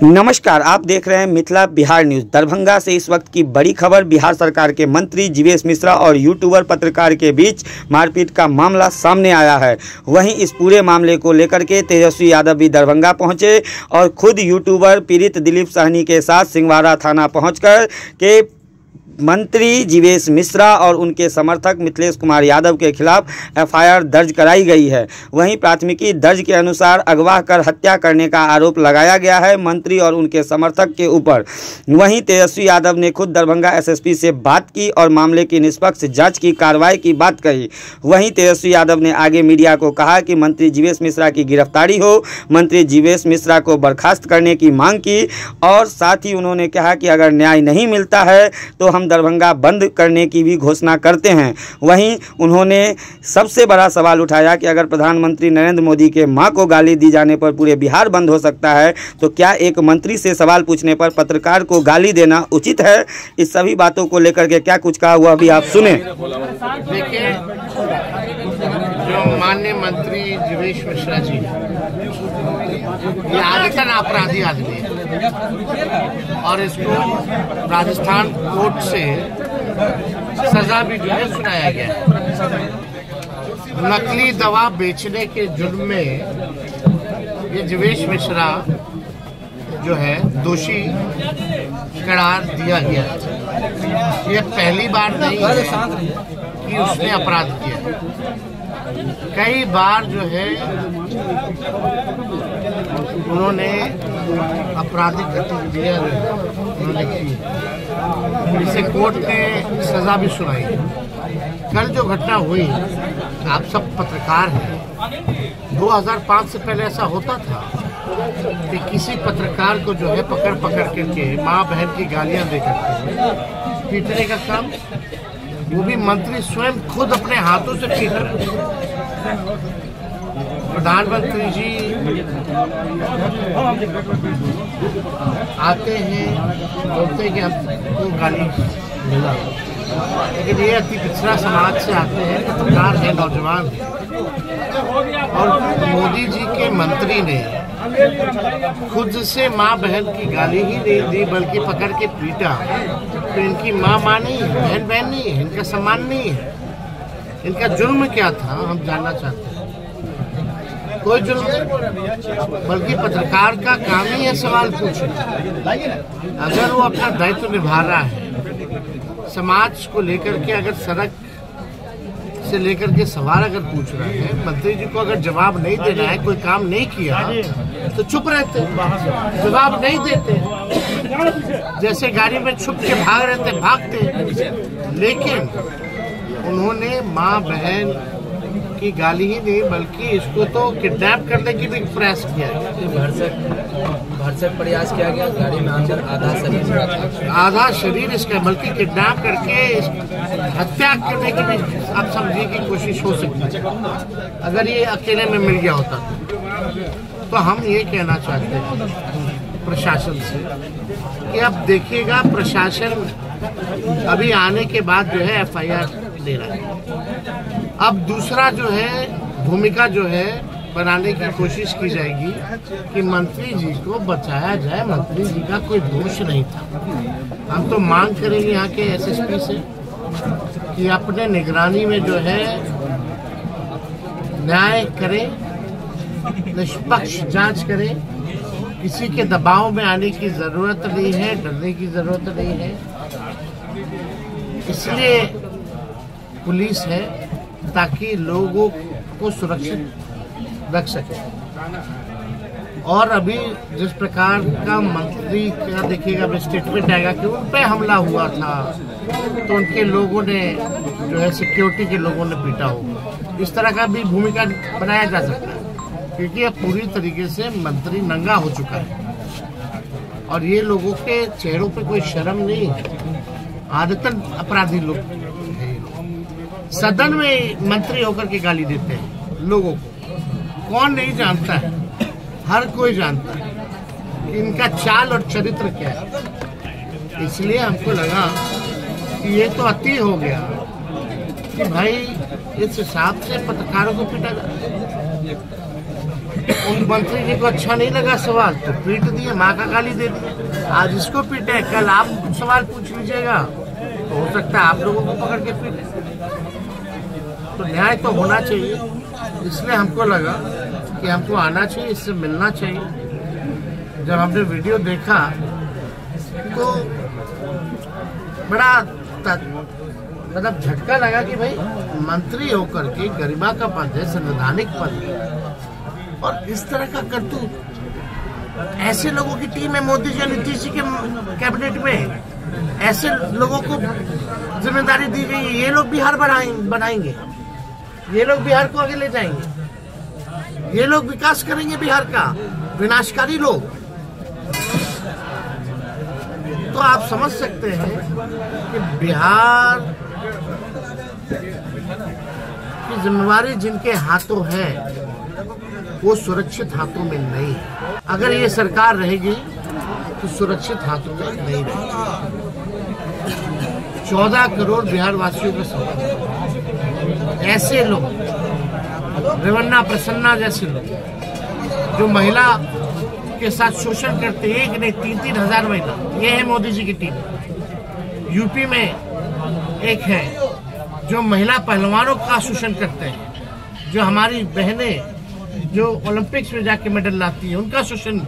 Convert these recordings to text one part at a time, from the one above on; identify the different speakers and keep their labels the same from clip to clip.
Speaker 1: नमस्कार, आप देख रहे हैं मिथिला बिहार न्यूज़। दरभंगा से इस वक्त की बड़ी खबर। बिहार सरकार के मंत्री जीवेश मिश्रा और यूट्यूबर पत्रकार के बीच मारपीट का मामला सामने आया है। वहीं इस पूरे मामले को लेकर के तेजस्वी यादव भी दरभंगा पहुंचे और खुद यूट्यूबर पीड़ित दिलीप साहनी के साथ सिंहवाड़ा थाना पहुंचकर के मंत्री जीवेश मिश्रा और उनके समर्थक मिथिलेश कुमार यादव के खिलाफ एफआईआर दर्ज कराई गई है। वहीं प्राथमिकी दर्ज के अनुसार अगवा कर हत्या करने का आरोप लगाया गया है मंत्री और उनके समर्थक के ऊपर। वहीं तेजस्वी यादव ने खुद दरभंगा एसएसपी से बात की और मामले की निष्पक्ष जांच की कार्रवाई की बात कही। वहीं तेजस्वी यादव ने आगे मीडिया को कहा कि मंत्री जीवेश मिश्रा की गिरफ्तारी हो, मंत्री जीवेश मिश्रा को बर्खास्त करने की मांग की और साथ ही उन्होंने कहा कि अगर न्याय नहीं मिलता है तो हम दरभंगा बंद करने की भी घोषणा करते हैं। वहीं उन्होंने सबसे बड़ा सवाल उठाया कि अगर प्रधानमंत्री नरेंद्र मोदी के मां को गाली दी जाने पर पूरे बिहार बंद हो सकता है तो क्या एक मंत्री से सवाल पूछने पर पत्रकार को गाली देना उचित है। इस सभी बातों को लेकर के क्या कुछ कहा हुआ भी आप सुने।
Speaker 2: देखिए, जो माननीय मंत्री जीवेश मिश्रा जी, ये आदतन अपराधी आदमी है और इसको राजस्थान कोर्ट से सजा भी जो है सुनाया गया है। नकली दवा बेचने के जुर्म में ये जीवेश मिश्रा जो है दोषी करार दिया गया। ये पहली बार नहीं है कि उसने अपराध किया। कई बार जो है उन्होंने आपराधिक गतिविधियां उन्होंने की, जिसे कोर्ट ने सजा भी सुनाई। कल जो घटना हुई, आप सब पत्रकार हैं, 2005 से पहले ऐसा होता था कि किसी पत्रकार को जो है पकड़ करके माँ बहन की गालियां देकर पीटने का काम, वो भी मंत्री स्वयं खुद अपने हाथों से पीट रहे। प्रधानमंत्री जी आते हैं, बोलते हैं कि हमको गाली मिला, लेकिन ये अति पिछड़ा समाज से आते हैं, पत्रकार है, नौजवान है। और मोदी जी के मंत्री ने खुद से माँ बहन की गाली ही नहीं दी बल्कि पकड़ के पीटा। तो इनकी माँ नहीं है, बहन बहन नहीं है, इनका सम्मान नहीं है। इनका जुर्म क्या था हम जानना चाहते हैं। कोई जुर्म नहीं, बल्कि पत्रकार का काम ही है सवाल पूछना। अगर वो अपना दायित्व निभा रहा है, समाज को लेकर के अगर सड़क से लेकर के सवाल अगर पूछ रहा है, मंत्री जी को अगर जवाब नहीं देना है, कोई काम नहीं किया तो चुप रहते, जवाब नहीं देते, जैसे गाड़ी में छुप के भाग रहते भागते। लेकिन उन्होंने माँ बहन की गाली ही नहीं बल्कि इसको तो किडनैप करने की भी प्रयास किया है।
Speaker 3: भरसक प्रयास किया गया। गाड़ी में अंदर
Speaker 2: आधा शरीर इसका, बल्कि किडनैप करके हत्या करने की भी आप समझिए की कोशिश हो सकती है अगर ये अकेले में मिल गया होता। तो हम ये कहना चाहते हैं प्रशासन से कि अब देखिएगा, प्रशासन अभी आने के बाद जो है एफआईआर दे रहा है। अब दूसरा जो है भूमिका जो है बनाने की कोशिश की जाएगी कि मंत्री जी को बचाया जाए। मंत्री जी का कोई दोष नहीं था। हम तो मांग करेंगे यहाँ के एसएसपी से कि अपने निगरानी में जो है न्याय करें, निष्पक्ष जांच करें। किसी के दबाव में आने की जरूरत नहीं है, डरने की जरूरत नहीं है। इसलिए पुलिस है ताकि लोगों को सुरक्षित रख सके। और अभी जिस प्रकार का मंत्री का देखिएगा स्टेटमेंट आएगा कि उन पे हमला हुआ था तो उनके लोगों ने जो है सिक्योरिटी के लोगों ने पीटा होगा, इस तरह का भी भूमिका बनाया जा सकता है। क्योंकि अब पूरी तरीके से मंत्री नंगा हो चुका है और ये लोगों के चेहरों पे कोई शर्म नहीं है। आदतन अपराधी लोग हैं। सदन में मंत्री होकर के गाली देते हैं लोगों को। कौन नहीं जानता है, हर कोई जानता है कि इनका चाल और चरित्र क्या है। इसलिए हमको लगा कि ये तो अति हो गया कि भाई इस हिसाब से पत्रकारों को पीटा जाए। उन मंत्री जी को अच्छा नहीं लगा सवाल तो पीट दिए, माँ का गाली दे दिए। आज इसको पीटे, कल आप सवाल पूछ लीजिएगा तो हो सकता है आप लोगों को पकड़ के पीटे। तो न्याय तो होना चाहिए, इसलिए हमको लगा कि हमको आना चाहिए, इससे मिलना चाहिए। जब हमने वीडियो देखा तो बड़ा मतलब झटका लगा कि भाई मंत्री होकर के गरिमा का पद है, संवैधानिक पद है, और इस तरह का करतूत। ऐसे लोगों की टीम है मोदी जी और नीतीश जी के कैबिनेट में, ऐसे लोगों को जिम्मेदारी दी गई है। ये लोग बिहार बनाएंगे, ये लोग बिहार को आगे ले जाएंगे, ये लोग विकास करेंगे बिहार का, विनाशकारी लोग। तो आप समझ सकते हैं कि बिहार की जिम्मेवारी जिनके हाथों है वो सुरक्षित हाथों में नहीं है। अगर ये सरकार रहेगी तो सुरक्षित हाथों में नहीं रहेगी। 14 करोड़ बिहार वासियों का सवाल, ऐसे लोग, रेवन्ना प्रसन्ना जैसे लोग जो महिला के साथ शोषण करते, एक ने 3-3 हजार महिला, ये है मोदी जी की टीम। यूपी में एक है जो महिला पहलवानों का शोषण करते हैं, जो हमारी बहनें जो ओलंपिक्स में जाके मेडल लाती है उनका शोषण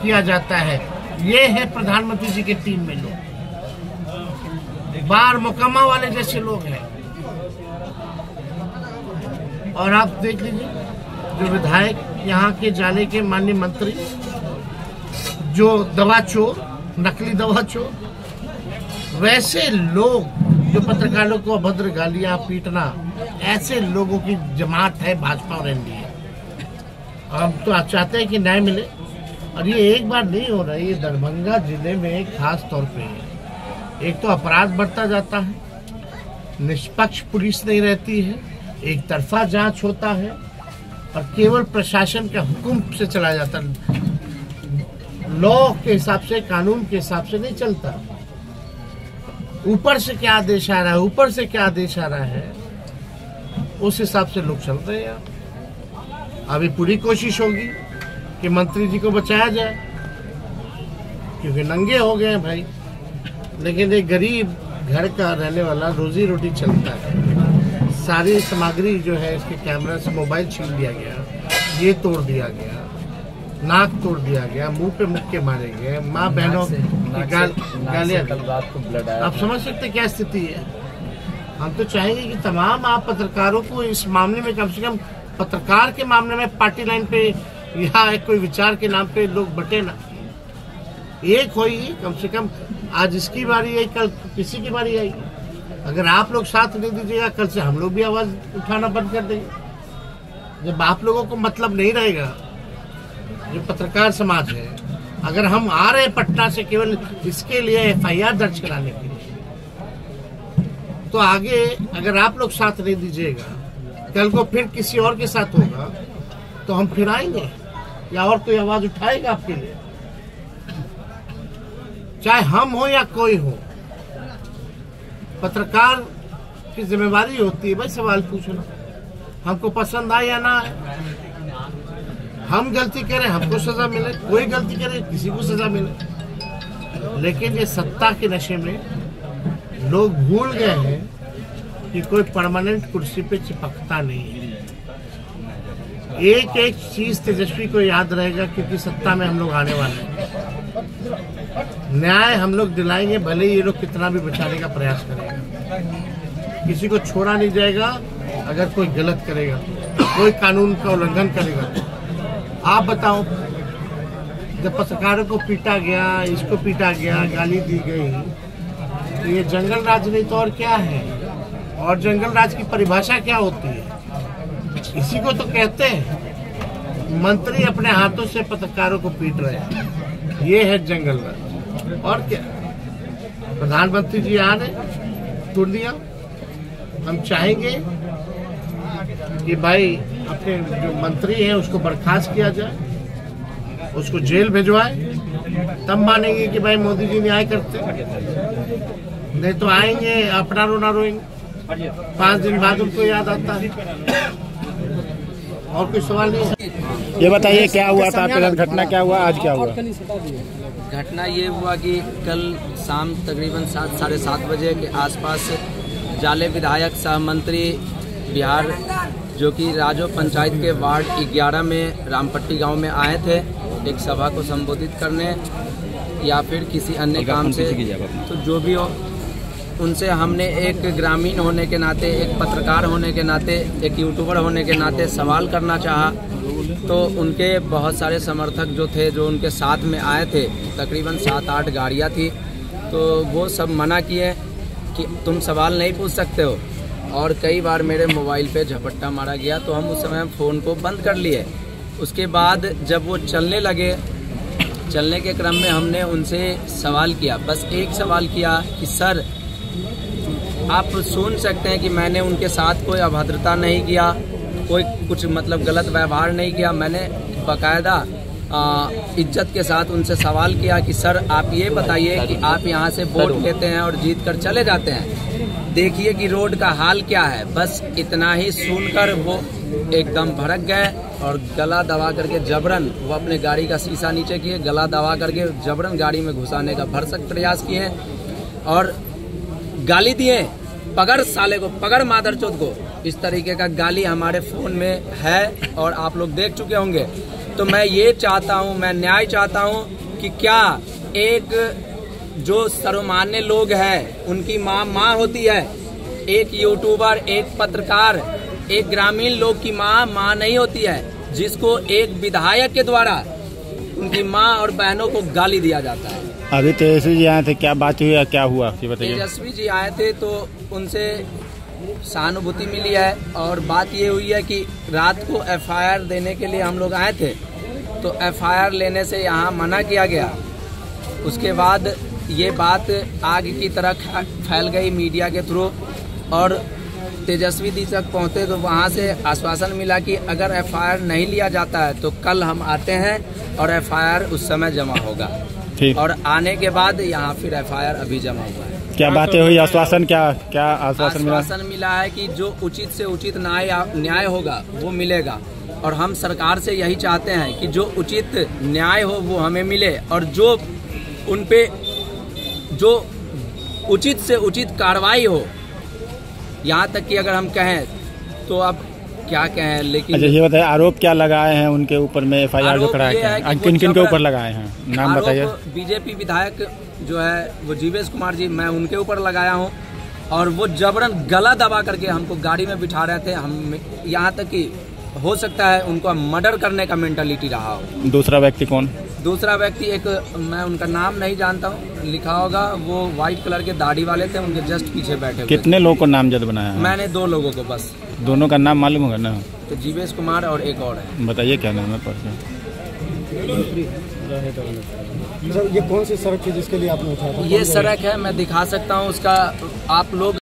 Speaker 2: किया जाता है। ये है प्रधानमंत्री जी की टीम में लोग, बार मुकामा वाले जैसे लोग हैं। और आप देख लीजिए जो विधायक यहाँ के जाने के माननीय मंत्री, जो दवा चोर, नकली दवा चोर, वैसे लोग जो पत्रकारों को अभद्र गालियां पीटना, ऐसे लोगों की जमात है भाजपा और एनडीए। हम तो चाहते हैं कि न्याय मिले, और ये एक बार नहीं हो रहा है, ये दरभंगा जिले में खास तौर पे है। एक तो अपराध बढ़ता जाता है, निष्पक्ष पुलिस नहीं रहती है, एक तरफा जांच होता है, और केवल प्रशासन के हुक्म से चला जाता है। लॉ के हिसाब से, कानून के हिसाब से नहीं चलता। ऊपर से क्या आदेश आ रहा है, ऊपर से क्या आदेश आ रहा है, उस हिसाब से लोग चल रहे हैं। अभी पूरी कोशिश होगी कि मंत्री जी को बचाया जाए, क्योंकि नंगे हो गए हैं भाई। लेकिन एक गरीब घर का रहने वाला, रोजी रोटी चलता है, सारी सामग्री जो है इसके कैमरा से, मोबाइल छीन लिया गया, ये तोड़ दिया गया, नाक तोड़ दिया गया, मुंह पे मुक्के मारे गए, माँ बहनों की गालियां। आप समझ सकते क्या स्थिति है। हम तो चाहेंगे कि तमाम आप पत्रकारों को इस मामले में, कम से कम पत्रकार के मामले में, पार्टी लाइन पे या कोई विचार के नाम पे लोग बटे ना, एक होई, कम से कम आज इसकी बारी है, कल किसी की बारी आएगी। अगर आप लोग साथ नहीं दीजिएगा, कल से हम लोग भी आवाज उठाना बंद कर देंगे। जब आप लोगों को मतलब नहीं रहेगा, जो पत्रकार समाज है, अगर हम आ रहे हैं पटना से केवल इसके लिए एफआईआर दर्ज कराने के लिए, तो आगे अगर आप लोग साथ नहीं दीजिएगा, कल को फिर किसी और के साथ होगा तो हम फिर आएंगे, या और कोई आवाज उठाएगा आपके लिए, चाहे हम हो या कोई हो। पत्रकार की जिम्मेवारी होती है भाई सवाल पूछना, हमको पसंद आए या ना आए। हम गलती करें हमको सजा मिले, कोई गलती करे किसी को सजा मिले। लेकिन ये सत्ता के नशे में लोग भूल गए हैं कि कोई परमानेंट कुर्सी पे चिपकता नहीं है। एक एक चीज तेजस्वी को याद रहेगा, क्योंकि सत्ता में हम लोग आने वाले हैं। न्याय हम लोग दिलाएंगे, भले ही ये लोग कितना भी बचाने का प्रयास करेगा। किसी को छोड़ा नहीं जाएगा अगर कोई गलत करेगा, कोई कानून का उल्लंघन करेगा। आप बताओ, जब पत्रकारों को पीटा गया, इसको पीटा गया, गाली दी गई, तो ये जंगल राज नहीं तो और क्या है। और जंगल राज की परिभाषा क्या होती है, इसी को तो कहते हैं। मंत्री अपने हाथों से पत्रकारों को पीट रहे हैं, ये है जंगल राज। और क्या, प्रधानमंत्री जी आ रहे तोड़ दिया। हम चाहेंगे कि भाई अपने जो मंत्री है उसको बर्खास्त किया जाए, उसको जेल भिजवाए, तब मानेंगे कि भाई मोदी जी न्याय करते। नहीं तो आएंगे अपना रोना रोएंगे, 5 दिन बाद उनको याद आता है। और कोई सवाल नहीं है।
Speaker 4: ये बताइए क्या हुआ था आपके साथ, घटना क्या हुआ, आज क्या हुआ?
Speaker 3: घटना ये हुआ कि कल शाम तकरीबन 7 साढ़े 7 बजे के आसपास जाले विधायक सह मंत्री बिहार जो कि राजो पंचायत के वार्ड 11 में रामपट्टी गांव में आए थे एक सभा को संबोधित करने या फिर किसी अन्य काम से, तो जो भी हो उनसे हमने एक ग्रामीण होने के नाते, एक पत्रकार होने के नाते, एक यूट्यूबर होने के नाते सवाल करना चाहा। तो उनके बहुत सारे समर्थक जो थे, जो उनके साथ में आए थे, तकरीबन 7-8 गाड़ियाँ थी, तो वो सब मना किए कि तुम सवाल नहीं पूछ सकते हो, और कई बार मेरे मोबाइल पे झपट्टा मारा गया। तो हम उस समय फ़ोन को बंद कर लिए। उसके बाद जब वो चलने लगे, चलने के क्रम में हमने उनसे सवाल किया, बस एक सवाल किया कि सर आप सुन सकते हैं कि मैंने उनके साथ कोई अभद्रता नहीं किया, कोई कुछ मतलब गलत व्यवहार नहीं किया। मैंने बाकायदा इज्जत के साथ उनसे सवाल किया कि सर आप ये बताइए कि आप यहाँ से वोट लेते हैं और जीत कर चले जाते हैं, देखिए कि रोड का हाल क्या है। बस इतना ही सुनकर वो एकदम भड़क गए और गला दबा करके जबरन वो अपने गाड़ी का शीशा नीचे किए, गला दबा करके जबरन गाड़ी में घुसाने का भरसक प्रयास किए और गाली दिए, पकड़ साले को, पकड़ मादरचोद को। इस तरीके का गाली हमारे फ़ोन में है और आप लोग देख चुके होंगे। तो मैं ये चाहता हूँ, मैं न्याय चाहता हूँ कि क्या एक जो सर्वमान्य लोग हैं उनकी माँ होती है, एक यूट्यूबर, एक पत्रकार, एक ग्रामीण लोग की माँ नहीं होती है, जिसको एक विधायक के द्वारा उनकी माँ और बहनों को गाली दिया जाता है।
Speaker 4: अभी तेजस्वी जी आए थे, क्या बात हुई या क्या हुआ ये बताइए।
Speaker 3: तेजस्वी जी आए थे तो उनसे सहानुभूति मिली है और बात ये हुई है कि रात को FIR देने के लिए हम लोग आए थे, तो FIR लेने से यहाँ मना किया गया। उसके बाद ये बात आग की तरह फैल गई मीडिया के थ्रू और तेजस्वी जी तक पहुँचे, तो वहाँ से आश्वासन मिला कि अगर FIR नहीं लिया जाता है तो कल हम आते हैं और FIR उस समय जमा होगा। और आने के बाद यहाँ फिर FIR अभी जमा हुआ है।
Speaker 4: क्या बातें हुई, आश्वासन क्या आश्वासन
Speaker 3: मिला है कि जो उचित से उचित न्याय होगा वो मिलेगा, और हम सरकार से यही चाहते हैं कि जो उचित न्याय हो वो हमें मिले, और जो उनपे जो उचित से उचित कार्रवाई हो। यहाँ तक कि अगर हम कहें तो अब क्या कहें, लेकिन
Speaker 4: अच्छा ये बताइए आरोप क्या लगाए हैं उनके ऊपर में, FIR जो कराए हैं किन किन के ऊपर लगाए हैं, नाम बताइए।
Speaker 3: बीजेपी विधायक जो है वो जीवेश कुमार जी, मैं उनके ऊपर लगाया हूँ, और वो जबरन गला दबा करके हमको गाड़ी में बिठा रहे थे। हम यहाँ तक कि हो सकता है उनको मर्डर करने का मेंटालिटी रहा हो।
Speaker 4: दूसरा व्यक्ति कौन?
Speaker 3: दूसरा व्यक्ति एक, मैं उनका नाम नहीं जानता हूँ, लिखा होगा, वो व्हाइट कलर के दाढ़ी वाले थे, उनके जस्ट पीछे बैठे।
Speaker 4: कितने लोगों को नामजद बनाया है?
Speaker 3: मैंने 2 लोगों को बस।
Speaker 4: दोनों का नाम मालूम होगा ना?
Speaker 3: तो जीवेश कुमार और एक और है।
Speaker 4: बताइए क्या नाम है?
Speaker 5: ये कौन सी सड़क है जिसके लिए आपने उठाया था?
Speaker 3: ये सड़क है, मैं दिखा सकता हूँ उसका, आप लोग